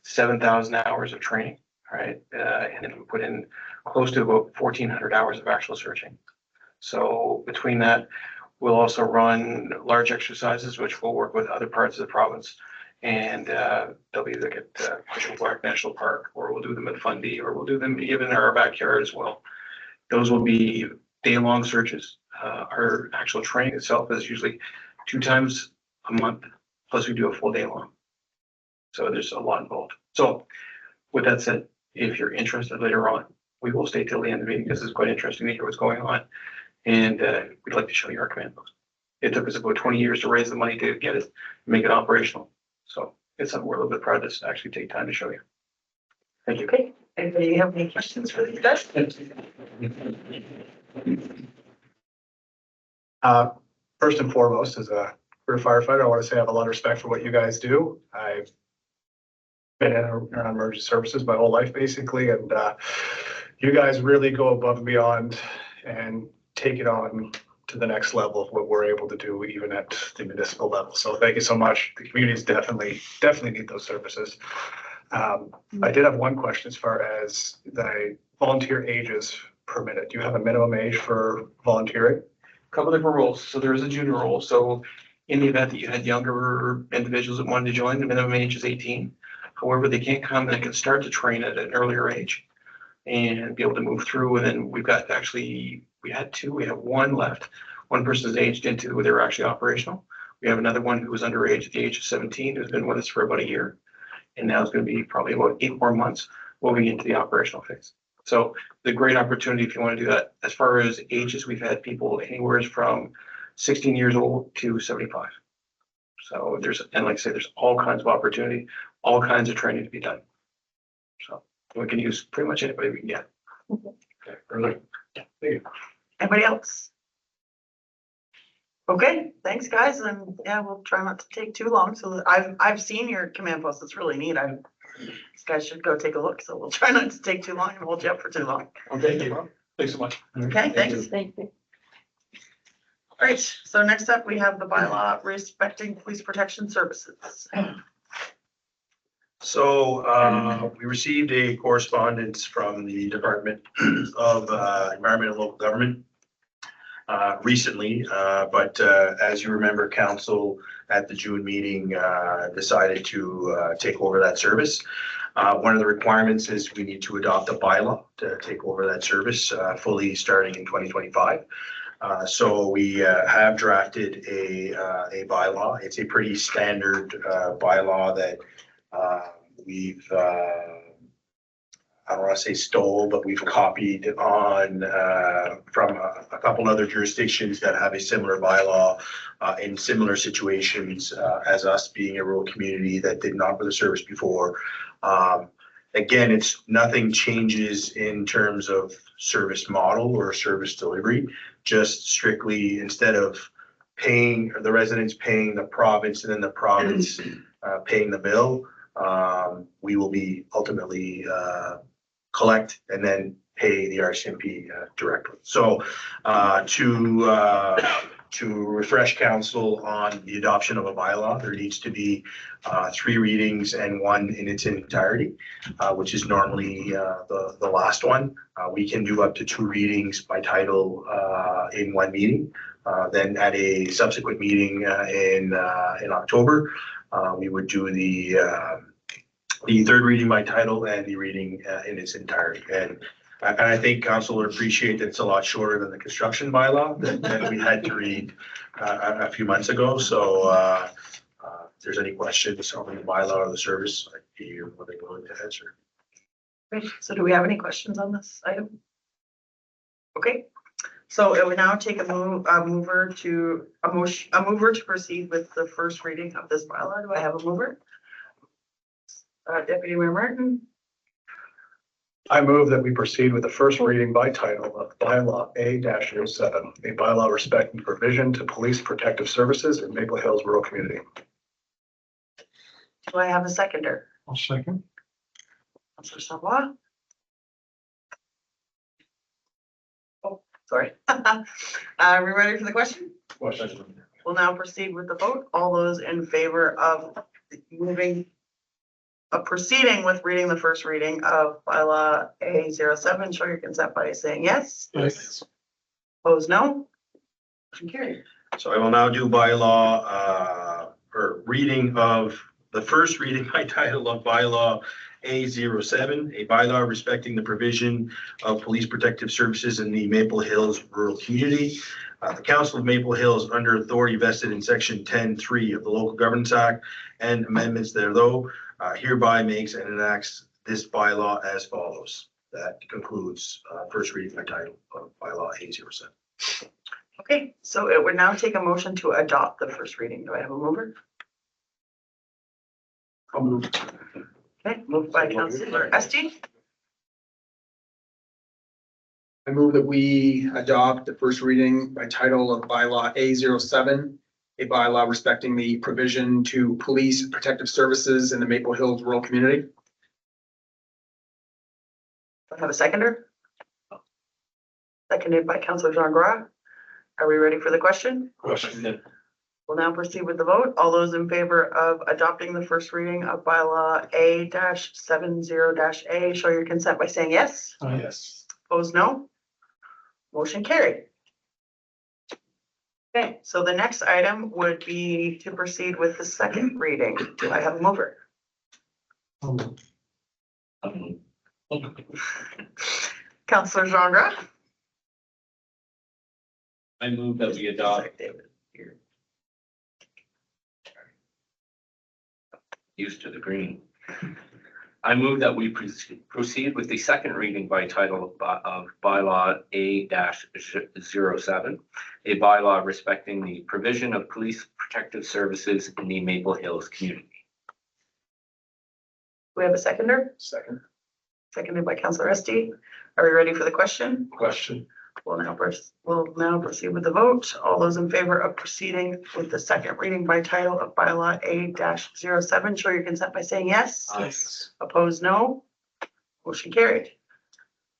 7,000 hours of training, right? And then we put in close to about 1,400 hours of actual searching. So between that, we'll also run large exercises, which will work with other parts of the province. And they'll be like at Cushing Park National Park, or we'll do them at Fundy, or we'll do them even in our backyard as well. Those will be day-long searches. Our actual training itself is usually 2 times a month, plus we do a full day long. So there's a lot involved. So with that said, if you're interested later on, we will stay till the end of the meeting because it's quite interesting to hear what's going on. And we'd like to show you our command post. It took us about 20 years to raise the money to get it, make it operational. So it's something we're a little bit proud to actually take time to show you. Thank you. Okay, anybody have any questions for these guys? First and foremost, as a career firefighter, I want to say I have a lot of respect for what you guys do. I've been in around emergency services my whole life, basically, and you guys really go above and beyond and take it on to the next level of what we're able to do, even at the municipal level. So thank you so much. The communities definitely need those services. I did have one question as far as the volunteer ages permitted. Do you have a minimum age for volunteering? Couple different rules. So there is a junior rule. So in the event that you had younger individuals that wanted to join, the minimum age is 18. However, they can't come, they can start to train at an earlier age and be able to move through. And then we've got actually, we had 2, we have 1 left. One person is aged into where they're actually operational. We have another one who was underage at the age of 17, who's been with us for about a year. And now it's going to be probably about 8 more months moving into the operational phase. So the great opportunity if you want to do that. As far as ages, we've had people anywhere from 16 years old to 75. So there's, and like I say, there's all kinds of opportunity, all kinds of training to be done. So we can use pretty much anybody we can get. Okay, early. Yeah, thank you. Anybody else? Okay, thanks guys, and yeah, we'll try not to take too long. So I've seen your command post. It's really neat. These guys should go take a look. So we'll try not to take too long and hold you up for too long. Okay, thank you. Thanks so much. Okay, thanks. Thank you. All right, so next up we have the bylaw respecting police protection services. So we received a correspondence from the Department of Environment and Local Government recently, but as you remember, council at the June meeting decided to take over that service. One of the requirements is we need to adopt a bylaw to take over that service fully starting in 2025. So we have drafted a bylaw. It's a pretty standard bylaw that we've I don't want to say stole, but we've copied on from a couple other jurisdictions that have a similar bylaw in similar situations as us, being a rural community that didn't offer the service before. Again, it's nothing changes in terms of service model or service delivery, just strictly instead of paying the residents paying the province and then the province paying the bill, we will be ultimately collect and then pay the RCMP directly. So to refresh council on the adoption of a bylaw, there needs to be 3 readings and 1 in its entirety, which is normally the last one. We can do up to 2 readings by title in 1 meeting. Then at a subsequent meeting in October, we would do the 3rd reading by title and the reading in its entirety. And I think council would appreciate that it's a lot shorter than the construction bylaw that we had to read a few months ago. So if there's any questions on the bylaw or the service, I'd be more than willing to answer. Great. So do we have any questions on this item? Okay, so it would now take a mover to proceed with the first reading of this bylaw. Do I have a mover? Deputy Mayor Martin. I move that we proceed with the first reading by title of bylaw A-07, a bylaw respecting provision to police protective services in Maple Hills rural community. Do I have a seconder? I'll second. Councilor Savoy. Oh, sorry. Are we ready for the question? We'll now proceed with the vote. All those in favor of moving proceeding with reading the first reading of bylaw A07, show your consent by saying yes. Yes. Opposed, no. Motion carried. So I will now do bylaw, or reading of the first reading by title of bylaw A07, a bylaw respecting the provision of police protective services in the Maple Hills rural community. The Council of Maple Hills, under authority vested in section 10(3) of the Local Governance Act and amendments thereto, hereby makes and enacts this bylaw as follows. That concludes first reading by title of bylaw A07. Okay, so it would now take a motion to adopt the first reading. Do I have a mover? I'll move. Okay, moved by Councillor Esty, I move that we adopt the first reading by title of bylaw A07, a bylaw respecting the provision to police protective services in the Maple Hills rural community. do I have a seconder? Seconded by Councillor Jean Gras. Are we ready for the question? Question. We'll now proceed with the vote. All those in favor of adopting the first reading of bylaw A-70-A, show your consent by saying yes. Yes. Opposed, no. Motion carried. Okay, so the next item would be to proceed with the second reading. Do I have a mover? Councillor Jean Gras. I move that we adopt, used to the green. I move that we proceed with the second reading by title of bylaw A-07, a bylaw respecting the provision of police protective services in the Maple Hills community. We have a seconder, Second. seconded by Councillor Esty. Are we ready for the question? Question. We'll now proceed with the vote. All those in favor of proceeding with the second reading by title of bylaw A-07, show your consent by saying yes. Yes. Opposed, no. Motion carried.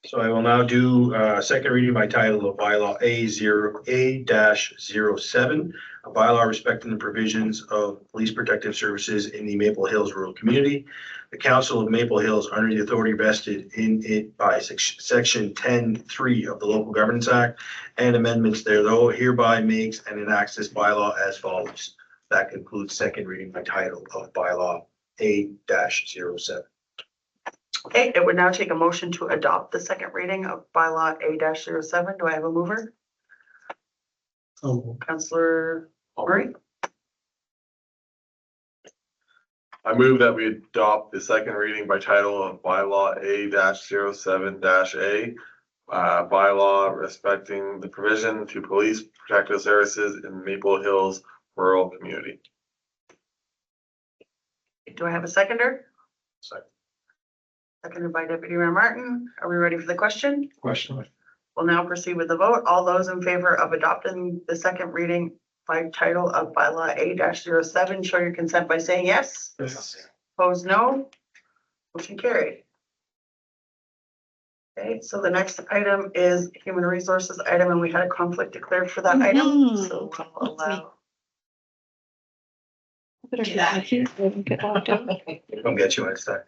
So I will now do second reading by title of bylaw A-07, a bylaw respecting the provisions of police protective services in the Maple Hills rural community. The Council of Maple Hills, under the authority vested in it by section 10(3) of the Local Governance Act and amendments thereto, hereby makes and enacts this bylaw as follows. That concludes second reading by title of bylaw A-07. Okay, it would now take a motion to adopt the second reading of bylaw A-07. Do I have a mover? Councillor Murray. I move that we adopt the second reading by title of bylaw A-07-A, bylaw respecting the provision to police protective services in Maple Hills rural community. Do I have a seconder? Second. Seconded by Deputy Mayor Martin. Are we ready for the question? Question. We'll now proceed with the vote. All those in favor of adopting the second reading by title of bylaw A-07, show your consent by saying yes. Yes. Opposed, no. Motion carried. Okay, so the next item is human resources item, and we had a conflict declared for that item, so we'll allow. Better get out of here. Get locked out. Come get you next time.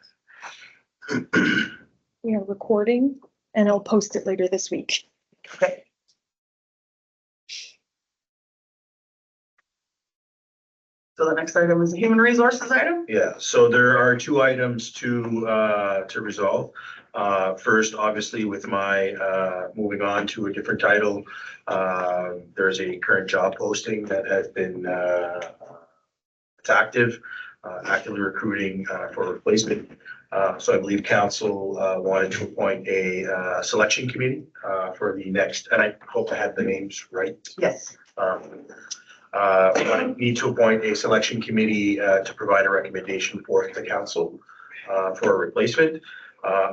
We are recording and I'll post it later this week. Okay. So the next item is the human resources item. Yeah, so there are two items to resolve. First, obviously, with my moving on to a different title, there's a current job posting that has been it's active, actively recruiting for replacement. So I believe council wanted to appoint a selection committee for the next, and I hope I have the names right. Yes. We need to appoint a selection committee to provide a recommendation for the council for a replacement,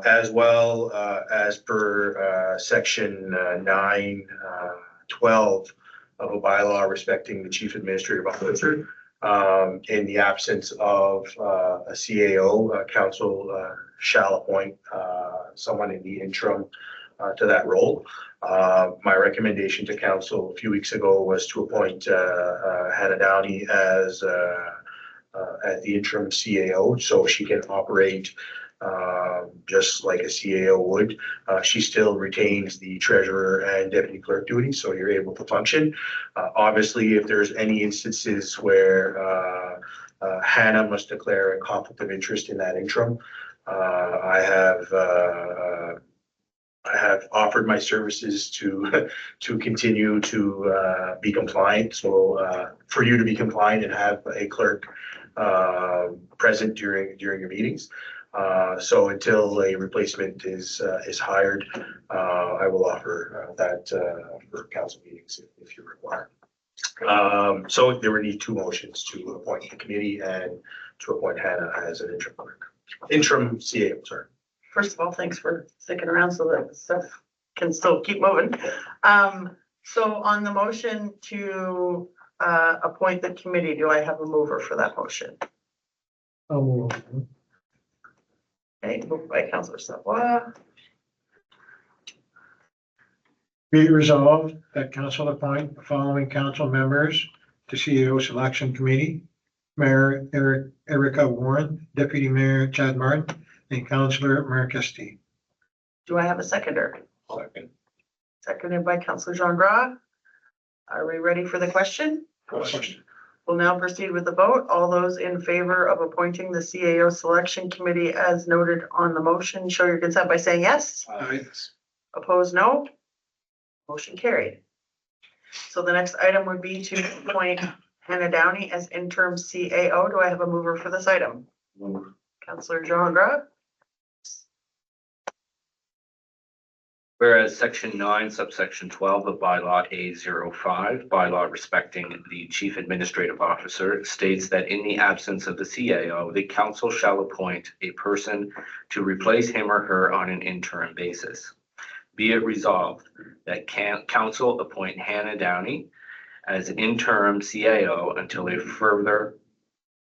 as well as per section 9(12) of a bylaw respecting the chief administrative officer. In the absence of a CAO, council shall appoint someone in the interim to that role. My recommendation to council a few weeks ago was to appoint Hannah Downey as at the interim CAO, so she can operate just like a CAO would. She still retains the treasurer and deputy clerk duties, so you're able to function. Obviously, if there's any instances where Hannah must declare a conflict of interest in that interim, I have offered my services to continue to be compliant. So for you to be compliant and have a clerk present during your meetings. So until a replacement is hired, I will offer that for council meetings if you require. So there would need two motions to appoint the committee and to appoint Hannah as an interim clerk. Interim CAO, sorry. First of all, thanks for sticking around so that stuff can still keep moving. So on the motion to appoint the committee, do I have a mover for that motion? Okay, moved by Councillor Savoy. Be it resolved that council appoint the following council members to CEO Selection Committee: Mayor Erica Warren, Deputy Mayor Chad Martin, and Councillor Mark Esti. Do I have a seconder? Second. Seconded by Councillor Jean Gras. Are we ready for the question? We'll now proceed with the vote. All those in favor of appointing the CAO Selection Committee as noted on the motion, show your consent by saying yes. Opposed, no. Motion carried. So the next item would be to appoint Hannah Downey as interim CAO. Do I have a mover for this item? Councillor Jean Gras. Whereas section 9, subsection 12 of bylaw A05, bylaw respecting the chief administrative officer, states that in the absence of the CAO, the council shall appoint a person to replace him or her on an interim basis. Be it resolved that council appoint Hannah Downey as interim CAO until a further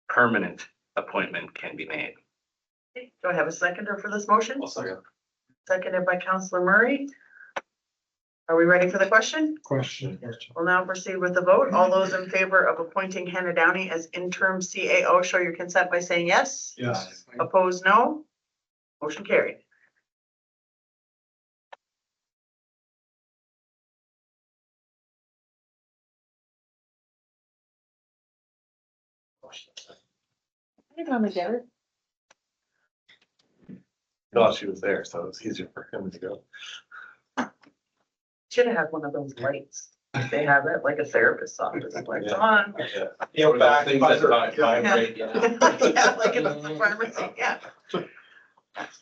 permanent appointment can be made. Do I have a seconder for this motion? I'll second. Seconded by Councillor Murray. Are we ready for the question? Question. We'll now proceed with the vote. All those in favor of appointing Hannah Downey as interim CAO, show your consent by saying yes. Yes. Opposed, no. Motion carried. I found it there. Thought she was there, so it's easier for him to go. Should have had one of those lights. They have it like a therapist's office, like, come on. You know, back. Things that vibrate, yeah. Yeah, like in the pharmacy, yeah.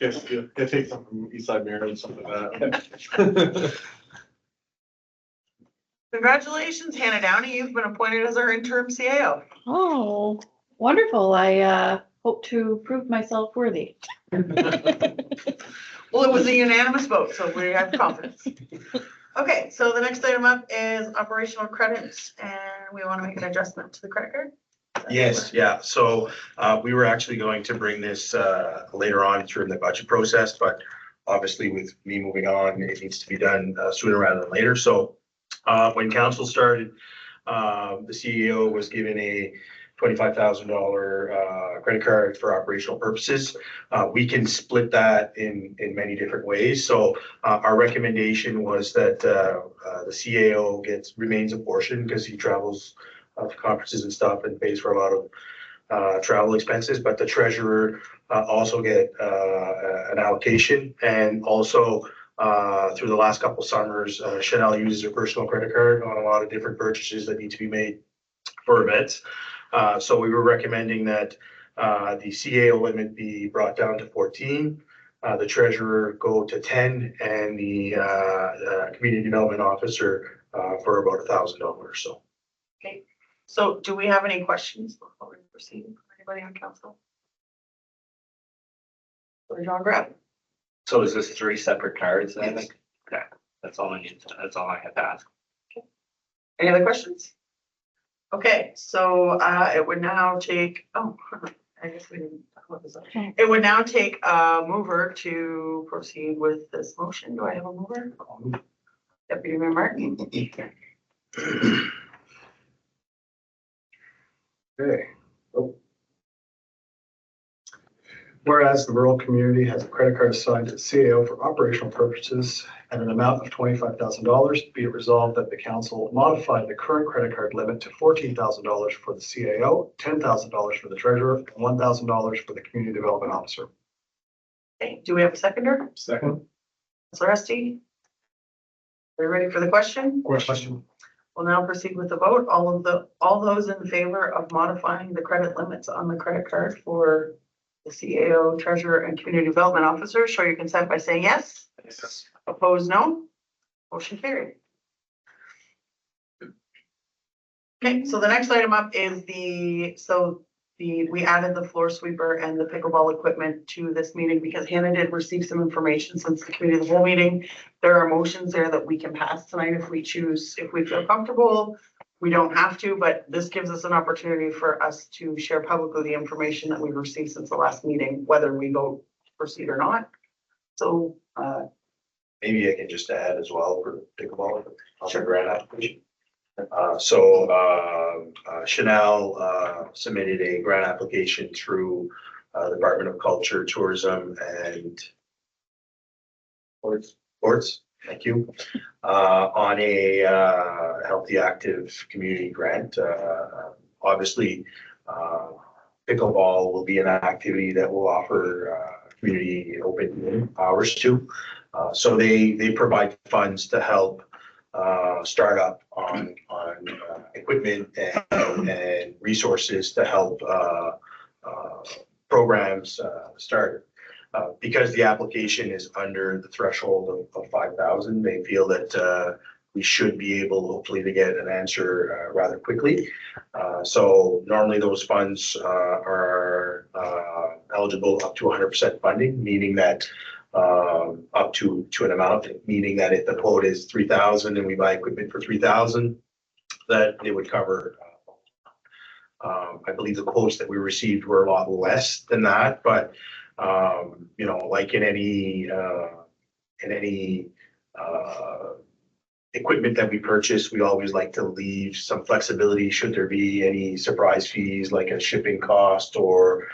Yeah, take some from East Side Mirror and something like that. Congratulations, Hannah Downey. You've been appointed as our interim CAO. Oh, wonderful. I hope to prove myself worthy. Well, it was a unanimous vote, so we have confidence. Okay, so the next item up is operational credits, and we want to make an adjustment to the credit card. Yes, yeah. So we were actually going to bring this later on through the budget process, but obviously with me moving on, it needs to be done sooner rather than later. So when council started, the CEO was given a $25,000 credit card for operational purposes. We can split that in many different ways. So our recommendation was that the CAO remains a portion because he travels to conferences and stuff and pays for a lot of travel expenses, but the treasurer also get an allocation. And also through the last couple of summers, Chanel uses her personal credit card on a lot of different purchases that need to be made for events. So we were recommending that the CAO limit be brought down to 14, the treasurer go to 10, and the community development officer for about $1,000. So. Okay, so do we have any questions before we proceed? Anybody on council? Or Jean Gras? So is this 3 separate cards then? Yes. Okay, that's all I need. That's all I have to ask. Any other questions? Okay, so it would now take, I guess we didn't talk about this. It would now take a mover to proceed with this motion. Do I have a mover? Deputy Mayor Martin. Okay. Oh, Whereas the rural community has a credit card assigned to the CAO for operational purposes at an amount of $25,000, be it resolved that the council modify the current credit card limit to $14,000 for the CAO, $10,000 for the treasurer, and $1,000 for the community development officer. Okay, do we have a seconder? Second. Councilor Esty? Are you ready for the question? Question. We'll now proceed with the vote. All those in favor of modifying the credit limits on the credit card for the CAO, treasurer, and community development officer, show your consent by saying yes. Opposed, no. Motion carried. Okay, so the next item up is we added the floor sweeper and the pickleball equipment to this meeting because Hannah did receive some information since the committee of the whole meeting. There are motions there that we can pass tonight if we choose, if we feel comfortable. We don't have to, but this gives us an opportunity for us to share publicly the information that we've received since the last meeting, whether we vote to proceed or not. So, Maybe I can just add as well for pickleball, Sure. grant application. Chanel submitted a grant application through the Department of Culture, Tourism and Sports, thank you, on a healthy, active community grant. Obviously, pickleball will be an activity that will offer community open hours to. So they provide funds to help start up on equipment and resources to help programs start. Because the application is under the threshold of 5,000, they feel that we should be able hopefully to get an answer rather quickly. So normally those funds are eligible up to 100% funding, meaning that up to an amount, meaning that if the quote is 3,000 and we buy equipment for 3,000, that it would cover. I believe the quotes that we received were a lot less than that, but you know, like in any equipment that we purchase, we always like to leave some flexibility should there be any surprise fees like a shipping cost or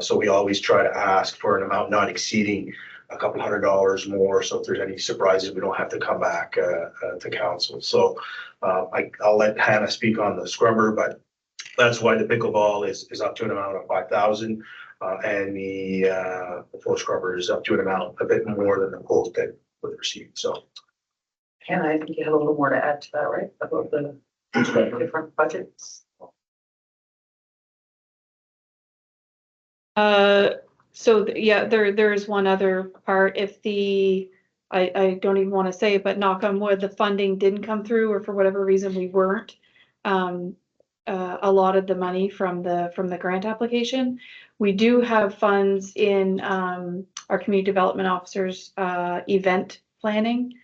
so we always try to ask for an amount not exceeding a couple $100 more. So if there's any surprises, we don't have to come back to council. So I'll let Hannah speak on the scrubber, but that's why the pickleball is up to an amount of 5,000 and the floor scrubber is up to an amount a bit more than the quote that was received. So Hannah, I think you had a little more to add to that, right? About the different budgets. Yeah, there is one other part. If I don't even want to say it, but knock on wood, the funding didn't come through, or for whatever reason we weren't allotted the money from the grant application. We do have funds in our community development officers event planning.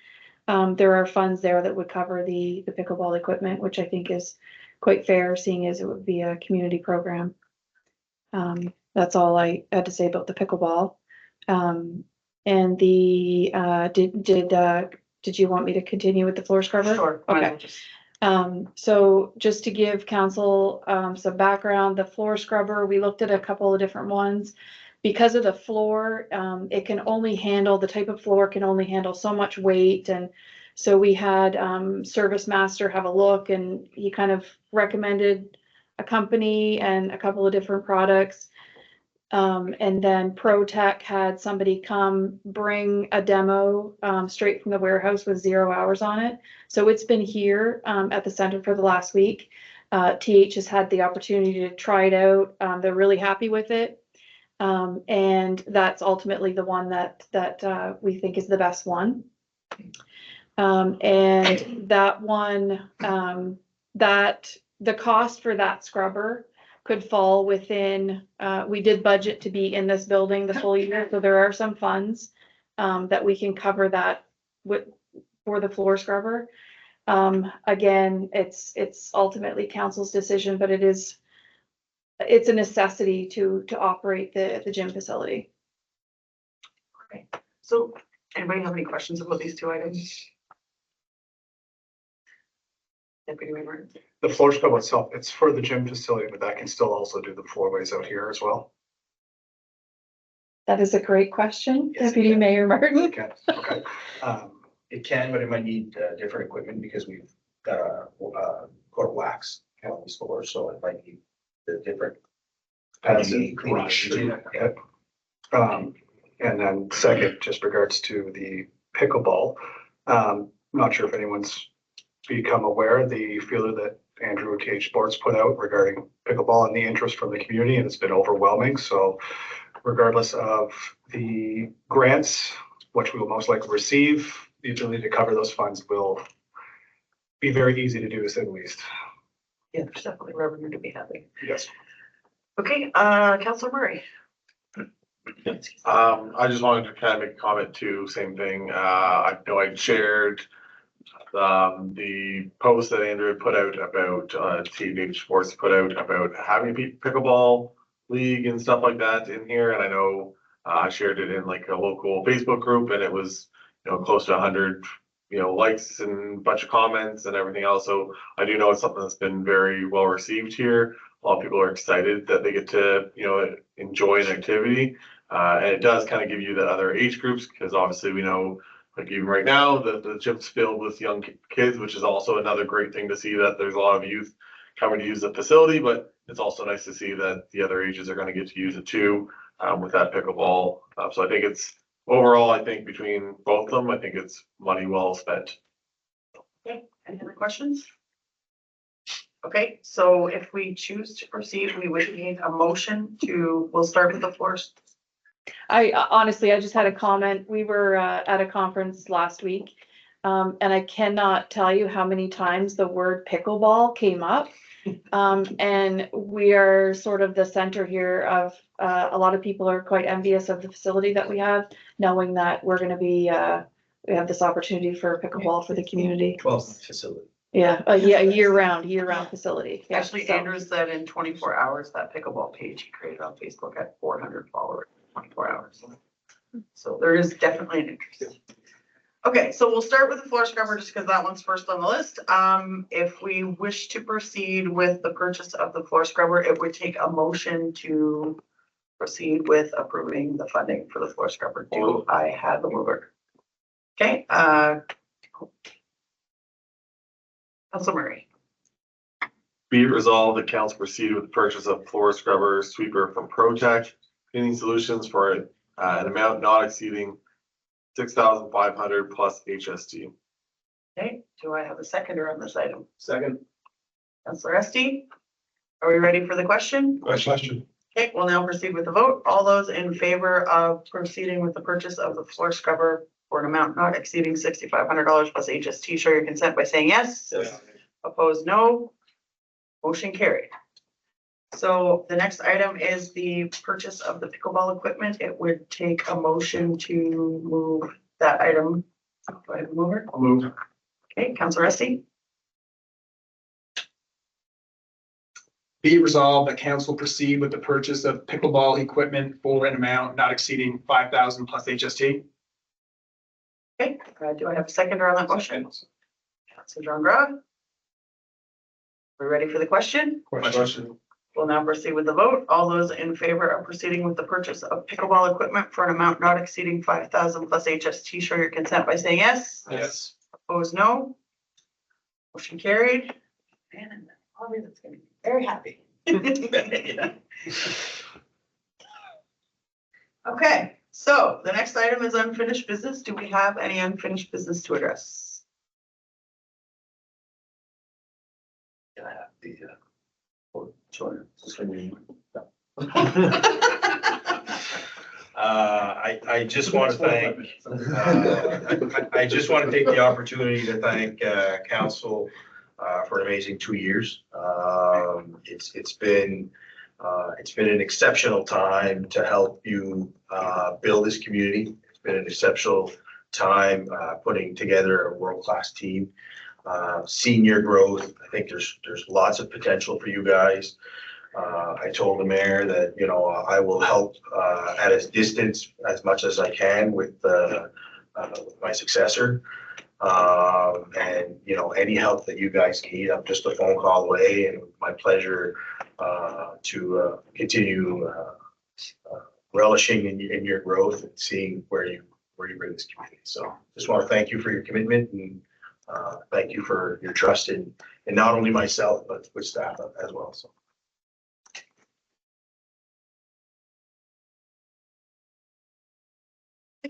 There are funds there that would cover the pickleball equipment, which I think is quite fair, seeing as it would be a community program. That's all I had to say about the pickleball. And did you want me to continue with the floor scrubber? Sure. Okay. So just to give council some background, the floor scrubber, we looked at a couple of different ones. Because of the floor, it can only handle, the type of floor can only handle so much weight. And so we had Service Master have a look, and he kind of recommended a company and a couple of different products. And then ProTech had somebody come bring a demo straight from the warehouse with 0 hours on it. So it's been here at the center for the last week. TH has had the opportunity to try it out. They're really happy with it. And that's ultimately the one that we think is the best one. And that one, that the cost for that scrubber could fall within, we did budget to be in this building the full year, so there are some funds that we can cover that for the floor scrubber. Again, it's ultimately council's decision, but it's a necessity to operate the gym facility. Okay. So anybody have any questions about these two items? Deputy Mayor. The floor scrub itself, it's for the gym facility, but that can still also do the floorways out here as well. That is a great question, Yes, Deputy yeah. Mayor Martin. Okay, okay. It can, but it might need different equipment because we've got a coat of wax on these floors, so it might need the different. Passive cleaning brush. agent. Okay. And then second, just regards to the pickleball. Not sure if anyone's become aware, the feeler that Andrew Cage Sports put out regarding pickleball and the interest from the community, and it's been overwhelming. So regardless of the grants, which we will most likely receive, the ability to cover those funds will be very easy to do, to say the least. Yeah, there's definitely revenue to be having. Yes. Okay, Councilor Murray. I just wanted to kind of make a comment too, same thing. I know I shared the post that Andrew had put out about, Teenage Sports put out about having a pickleball league and stuff like that in here. And I know I shared it in like a local Facebook group and it was, close to 100, likes and a bunch of comments and everything else. So I do know it's something that's been very well received here. A lot of people are excited that they get to, enjoy an activity. And it does kind of give you the other age groups, because obviously we know, like even right now, the gym's filled with young kids, which is also another great thing to see, that there's a lot of youth coming to use the facility, but it's also nice to see that the other ages are going to get to use it too, with that pickleball. So I think it's overall, I think between both of them, I think it's money well spent. Okay, any other questions? Okay, so if we choose to proceed, we would need a motion to, we'll start with the floors. I honestly, I just had a comment. We were at a conference last week. And I cannot tell you how many times the word pickleball came up. And we are sort of the center here of, a lot of people are quite envious of the facility that we have, knowing that we're gonna be, we have this opportunity for pickleball for the community. 12 facility. Yeah, a year round facility. Yeah, Actually, so- Andrew said in 24 hours, that pickleball page he created on Facebook had 400 followers, in 24 hours. So there is definitely an interest. Okay, so we'll start with the floor scrubber just because that one's first on the list. If we wish to proceed with the purchase of the floor scrubber, it would take a motion to proceed with approving the funding for the floor scrubber. Do I have a mover? Okay, Councilor Murray. Be it resolved that council proceed with the purchase of floor scrubber sweeper from ProTech Cleaning Solutions for an amount not exceeding 6,500 plus HST. Okay, do I have a seconder on this item? Second. Councilor Esty, are we ready for the question? Question. Okay, we'll now proceed with the vote. All those in favor of proceeding with the purchase of the floor scrubber for an amount not exceeding $6,500 plus HST, show your consent by saying yes. Yes. Opposed, no. Motion carried. So the next item is the purchase of the pickleball equipment. It would take a motion to move that item. Go ahead and move it. I'll move. Okay, Councilor Esty. Be it resolved that council proceed with the purchase of pickleball equipment for an amount not exceeding 5,000 plus HST. Okay, do I have a seconder on that motion? Councilor John Graf. We ready for the question? Question. We'll now proceed with the vote. All those in favor of proceeding with the purchase of pickleball equipment for an amount not exceeding 5,000 plus HST, show your consent by saying yes. Yes. Opposed, no. Motion carried. Man, and Bobby, that's gonna be very happy. Okay, so the next item is unfinished business. Do we have any unfinished business to address? I have the, children. I just want to thank, I just want to take the opportunity to thank council for an amazing 2 years. It's been an exceptional time to help you build this community. It's been an exceptional time putting together a world-class team. Senior growth, I think there's lots of potential for you guys. I told the mayor that, I will help at a distance as much as I can with my successor. And, any help that you guys need, I'm just a phone call away, and my pleasure to continue relishing in your growth and seeing where you bring this community. So just want to thank you for your commitment and thank you for your trust in not only myself, but with staff as well. So.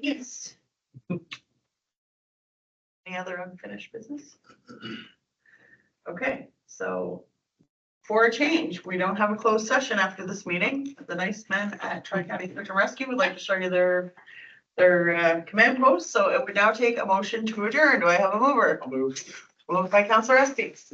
Yes. Any other unfinished business? Okay, so for a change, we don't have a closed session after this meeting. The nice men at Tri-County Search and Rescue would like to show you their command post. So it would now take a motion to adjourn. Do I have a mover? I'll move. Moved by Counselor Estes,